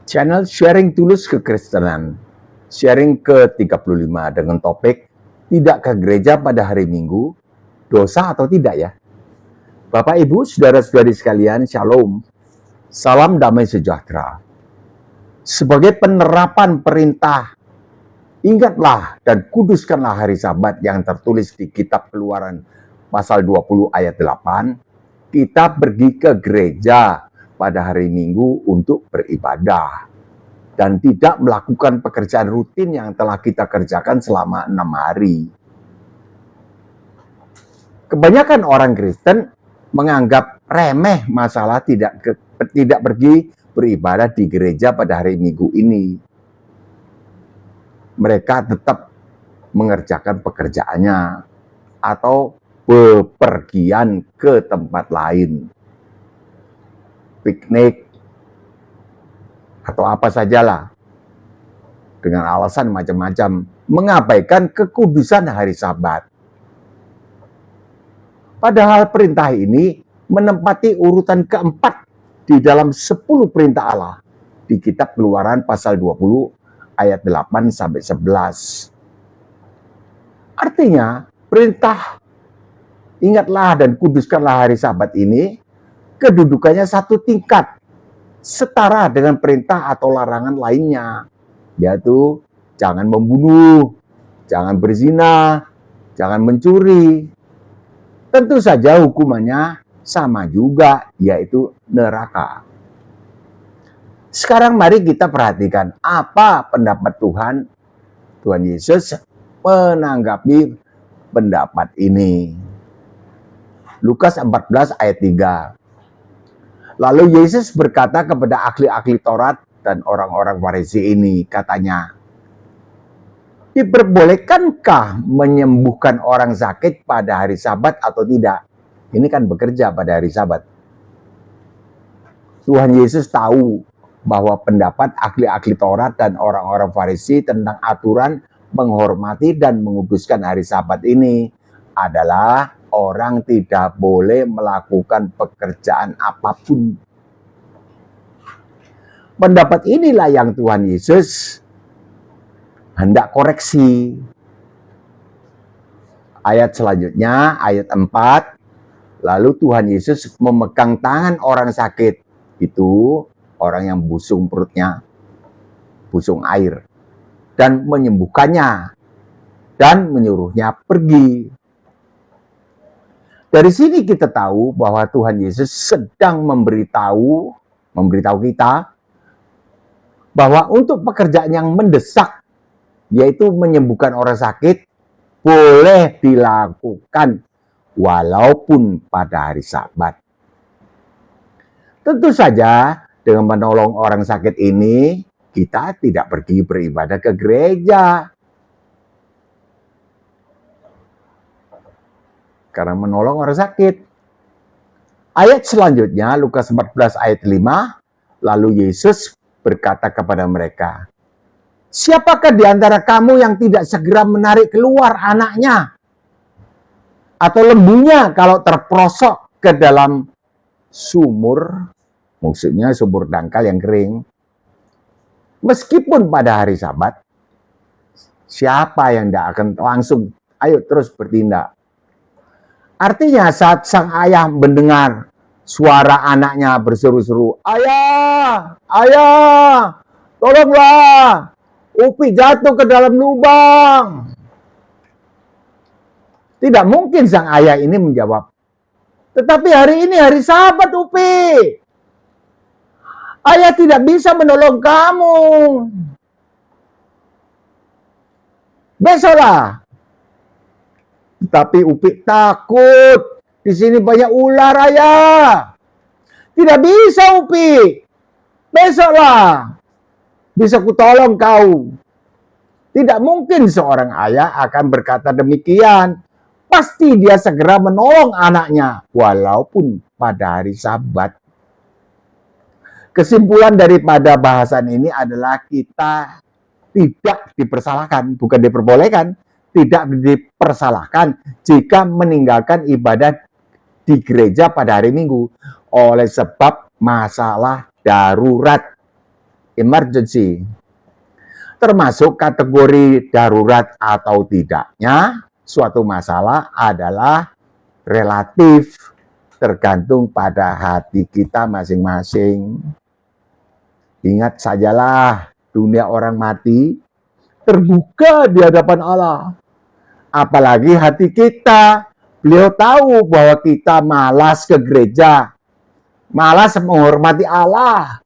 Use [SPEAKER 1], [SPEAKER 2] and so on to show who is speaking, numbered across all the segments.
[SPEAKER 1] Channel Sharing Tulus Kekristenan, sharing ke-35 dengan topik tidak ke gereja pada hari Minggu, dosa atau tidak ya? Bapak, Ibu, Saudara-saudari sekalian, Shalom, salam damai sejahtera. Sebagai penerapan perintah, ingatlah dan kuduskanlah hari Sabat yang tertulis di kitab Keluaran pasal 20 ayat 8, kita pergi ke gereja pada hari Minggu untuk beribadah dan tidak melakukan pekerjaan rutin yang telah kita kerjakan selama 6 hari. Kebanyakan orang Kristen menganggap remeh masalah tidak pergi beribadah di gereja pada hari Minggu ini. Mereka tetap mengerjakan pekerjaannya atau bepergian ke tempat lain, piknik atau apa sajalah, dengan alasan macam-macam, mengabaikan kekudusan hari Sabat. Padahal perintah ini menempati urutan keempat di dalam 10 perintah Allah di kitab Keluaran pasal 20 ayat 8 sampai 11. Artinya, perintah ingatlah dan kuduskanlah hari Sabat ini kedudukannya satu tingkat, setara dengan perintah atau larangan lainnya, yaitu jangan membunuh, jangan berzina, jangan mencuri. Tentu saja hukumannya sama juga, yaitu neraka. Sekarang mari kita perhatikan apa pendapat Tuhan Yesus menanggapi pendapat ini. Lukas 14 ayat 3. Lalu Yesus berkata kepada ahli-ahli Taurat dan orang-orang Farisi ini, katanya, diperbolehkankah menyembuhkan orang sakit pada hari Sabat atau tidak? Ini kan bekerja pada hari Sabat. Tuhan Yesus tahu bahwa pendapat ahli-ahli Taurat dan orang-orang Farisi tentang aturan menghormati dan menguduskan hari Sabat ini adalah orang tidak boleh melakukan pekerjaan apapun. Pendapat inilah yang Tuhan Yesus hendak koreksi. Ayat selanjutnya, ayat 4, lalu Tuhan Yesus memegang tangan orang sakit, itu orang yang busung perutnya, busung air, dan menyembuhkannya, dan menyuruhnya pergi. Dari sini kita tahu bahwa Tuhan Yesus sedang memberitahu kita bahwa untuk pekerjaan yang mendesak, yaitu menyembuhkan orang sakit, boleh dilakukan walaupun pada hari Sabat. Tentu saja dengan menolong orang sakit ini, kita tidak pergi beribadah ke gereja. Karena menolong orang sakit. Ayat selanjutnya, Lukas 14 ayat 5, lalu Yesus berkata kepada mereka, siapakah di antara kamu yang tidak segera menarik keluar anaknya atau lembunya kalau terperosok ke dalam sumur, maksudnya sumur dangkal yang kering, meskipun pada hari Sabat? Siapa yang tidak akan langsung, ayo terus bertindak. Artinya saat sang ayah mendengar suara anaknya berseru-seru, ayah, ayah, tolonglah, Upi jatuh ke dalam lubang. Tidak mungkin sang ayah ini menjawab, tetapi hari ini hari Sabat, Upi. Ayah tidak bisa menolong kamu. Besoklah. Tetapi Upi takut. Di sini banyak ular, ayah. Tidak bisa, Upi. Besoklah. Bisa kutolong kau. Tidak mungkin seorang ayah akan berkata demikian. Pasti dia segera menolong anaknya, walaupun pada hari Sabat. Kesimpulan daripada bahasan ini adalah kita tidak dipersalahkan, bukan diperbolehkan, tidak dipersalahkan jika meninggalkan ibadah di gereja pada hari Minggu oleh sebab masalah darurat. emergency. Termasuk kategori darurat atau tidaknya, suatu masalah adalah relatif, tergantung pada hati kita masing-masing. Ingat sajalah, dunia orang mati terbuka di hadapan Allah. Apalagi hati kita. Beliau tahu bahwa kita malas ke gereja, malas menghormati Allah,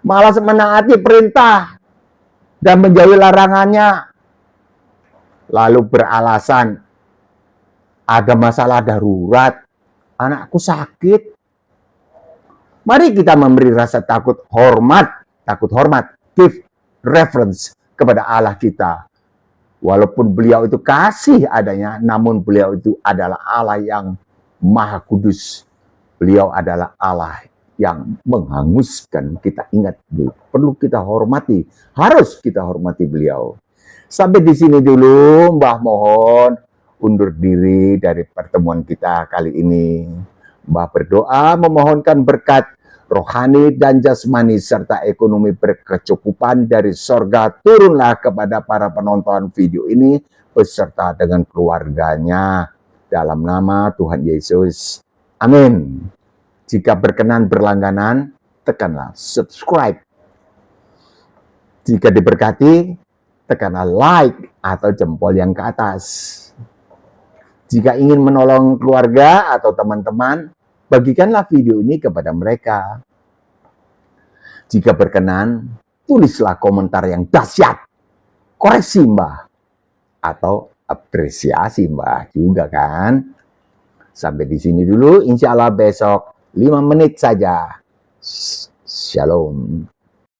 [SPEAKER 1] malas menaati perintah, dan menjauhi larangannya. Lalu beralasan, ada masalah darurat, anakku sakit. Mari kita memberi rasa takut hormat, give reference kepada Allah kita. Walaupun beliau itu kasih adanya, namun beliau itu adalah Allah yang maha kudus. Beliau adalah Allah yang menghanguskan. Kita ingat dulu, perlu kita hormati, harus kita hormati beliau. Sampai di sini dulu, Mbah mohon undur diri dari pertemuan kita kali ini. Mbah berdoa memohonkan berkat rohani dan jasmani serta ekonomi berkecukupan dari sorga turunlah kepada para penonton video ini beserta dengan keluarganya dalam nama Tuhan Yesus. Amin. Jika berkenan berlangganan, tekanlah subscribe. Jika diberkati, tekanlah like atau jempol yang ke atas. Jika ingin menolong keluarga atau teman-teman, bagikanlah video ini kepada mereka. Jika berkenan, tulislah komentar yang dahsyat, koreksi Mbah, atau apresiasi Mbah juga kan. Sampai di sini dulu, insya Allah besok 5 menit saja. Shalom.